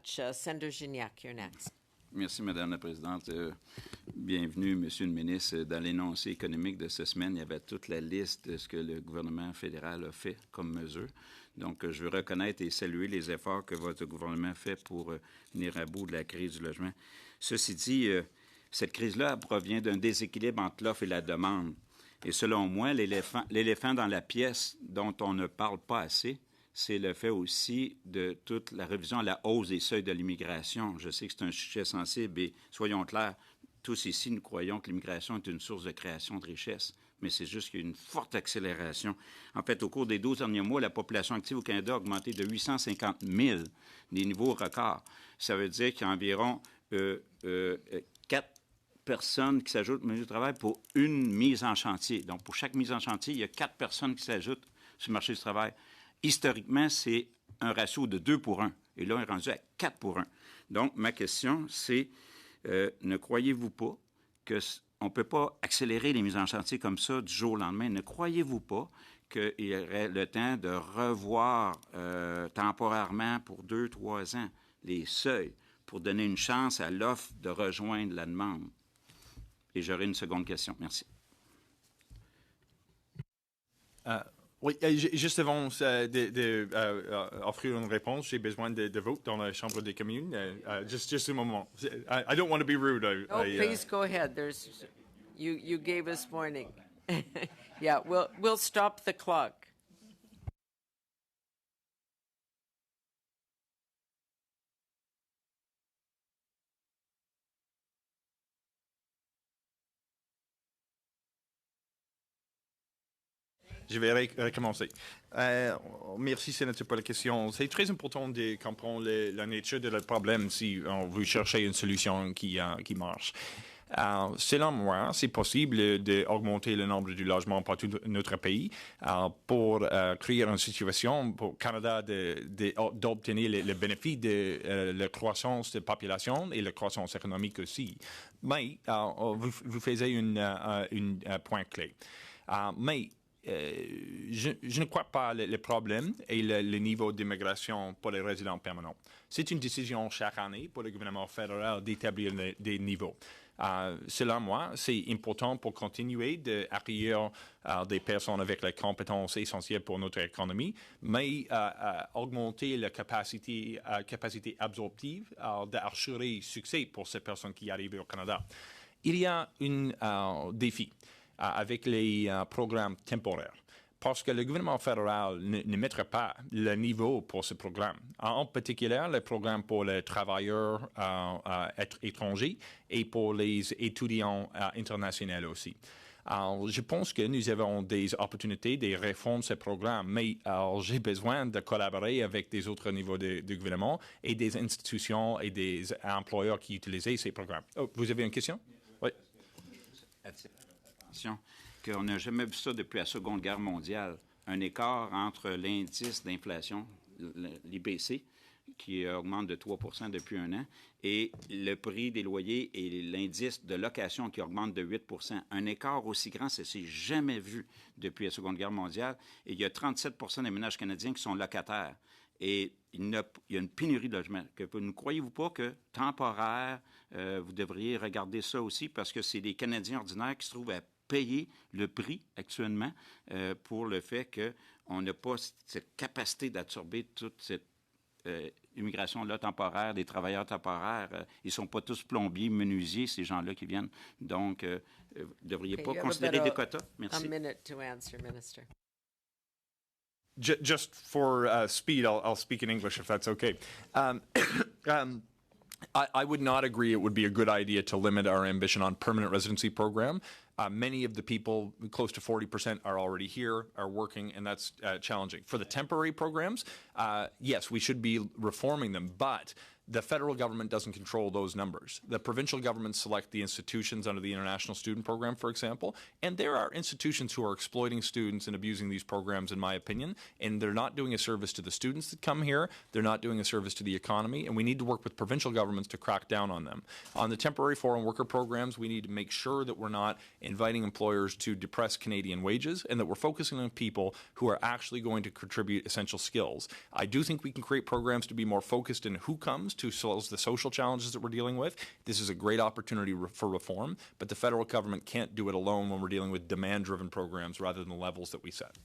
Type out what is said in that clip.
much. Senator Gignac, you're next. Merci, Madame la Présidente. Bienvenue, Monsieur le ministre. Dans l'énoncé économique de cette semaine, il y avait toute la liste de ce que le gouvernement fédéral a fait comme mesure. Donc, je veux reconnaître et saluer les efforts que votre gouvernement fait pour venir à bout de la crise du logement. Ceci dit, cette crise-là provient d'un déséquilibre entre l'offre et la demande. Et selon moi, l'éléphant dans la pièce dont on ne parle pas assez, c'est le fait aussi de toute la révision à la hausse des seuils de l'immigration. Je sais que c'est un sujet sensible et soyons clairs, tous ici, nous croyons que l'immigration est une source de création de richesse, mais c'est juste qu'il y a une forte accélération. En fait, au cours des 12 derniers mois, la population active au Canada a augmenté de 850 000, des niveaux records. Ça veut dire qu'il y a environ 4 personnes qui s'ajoutent au milieu du travail pour une mise en chantier. Donc, pour chaque mise en chantier, il y a 4 personnes qui s'ajoutent sur le marché du travail. Historiquement, c'est un ratio de 2 pour 1. Et là, on est rendu à 4 pour 1. Donc, ma question, c'est, ne croyez-vous pas qu'on ne peut pas accélérer les mises en chantier comme ça du jour au lendemain? Ne croyez-vous pas qu'il y aurait le temps de revoir temporairement pour 2-3 ans les seuils pour donner une chance à l'offre de rejoindre la demande? Et j'aurai une seconde question. Merci. Oui, juste avant offrir une réponse, j'ai besoin de vote dans la Chambre des communes. Just un moment. I don't want to be rude. Please go ahead. You gave us warning. Yeah, we'll stop the clock. Je vais recommencer. Merci, sénateur, pour la question. C'est très important de comprendre la nature de le problème si on veut chercher une solution qui marche. Selon moi, c'est possible d'augmenter le nombre de logements partout dans notre pays pour créer une situation pour le Canada d'obtenir le bénéfice de la croissance de la population et la croissance économique aussi. Mais vous faisiez un point clé. Mais je ne crois pas le problème et le niveau d'immigration pour les résidents permanents. C'est une décision chaque année pour le gouvernement fédéral d'établir des niveaux. Selon moi, c'est important pour continuer d'accueillir des personnes avec les compétences essentielles pour notre économie, mais augmenter la capacité absorptive d'assurer succès pour ces personnes qui arrivent au Canada. Il y a un défi avec les programmes temporaires. Parce que le gouvernement fédéral ne mettra pas le niveau pour ce programme. En particulier, le programme pour les travailleurs étrangers et pour les étudiants internationaux aussi. Alors, je pense que nous avons des opportunités de réformer ce programme, mais j'ai besoin de collaborer avec des autres niveaux de gouvernement et des institutions et des employeurs qui utilisent ces programmes. Oh, vous avez une question? Oui. Qu'on n'a jamais vu ça depuis la Seconde Guerre mondiale. Un écart entre l'indice d'inflation, l'IPC, qui augmente de 3 % depuis un an, et le prix des loyers et l'indice de location qui augmente de 8 %. Un écart aussi grand, ça ne s'est jamais vu depuis la Seconde Guerre mondiale. Et il y a 37 % des ménages canadiens qui sont locataires. Et il y a une pénurie de logements. Ne croyez-vous pas que, temporaire, vous devriez regarder ça aussi, parce que c'est des Canadiens ordinaires qui se trouvent à payer le prix actuellement pour le fait qu'on n'a pas cette capacité d'absorber toute cette immigration-là temporaire, des travailleurs temporaires. Ils ne sont pas tous plombiers, menuisiers, ces gens-là qui viennent. Donc, vous ne devriez pas considérer des quotas. Merci. A minute to answer, Minister. Just for speed, I'll speak in English if that's okay. I would not agree it would be a good idea to limit our ambition on permanent residency program. Many of the people, close to 40%, are already here, are working, and that's challenging. For the temporary programs, yes, we should be reforming them, but the federal government doesn't control those numbers. The provincial governments select the institutions under the International Student Program, for example, and there are institutions who are exploiting students and abusing these programs, in my opinion, and they're not doing a service to the students that come here, they're not doing a service to the economy, and we need to work with provincial governments to crack down on them. On the temporary foreign worker programs, we need to make sure that we're not inviting employers to depress Canadian wages and that we're focusing on people who are actually going to contribute essential skills. I do think we can create programs to be more focused in who comes to solve the social challenges that we're dealing with, this is a great opportunity for reform, but the federal government can't do it alone when we're dealing with demand-driven programs rather than the levels that we set.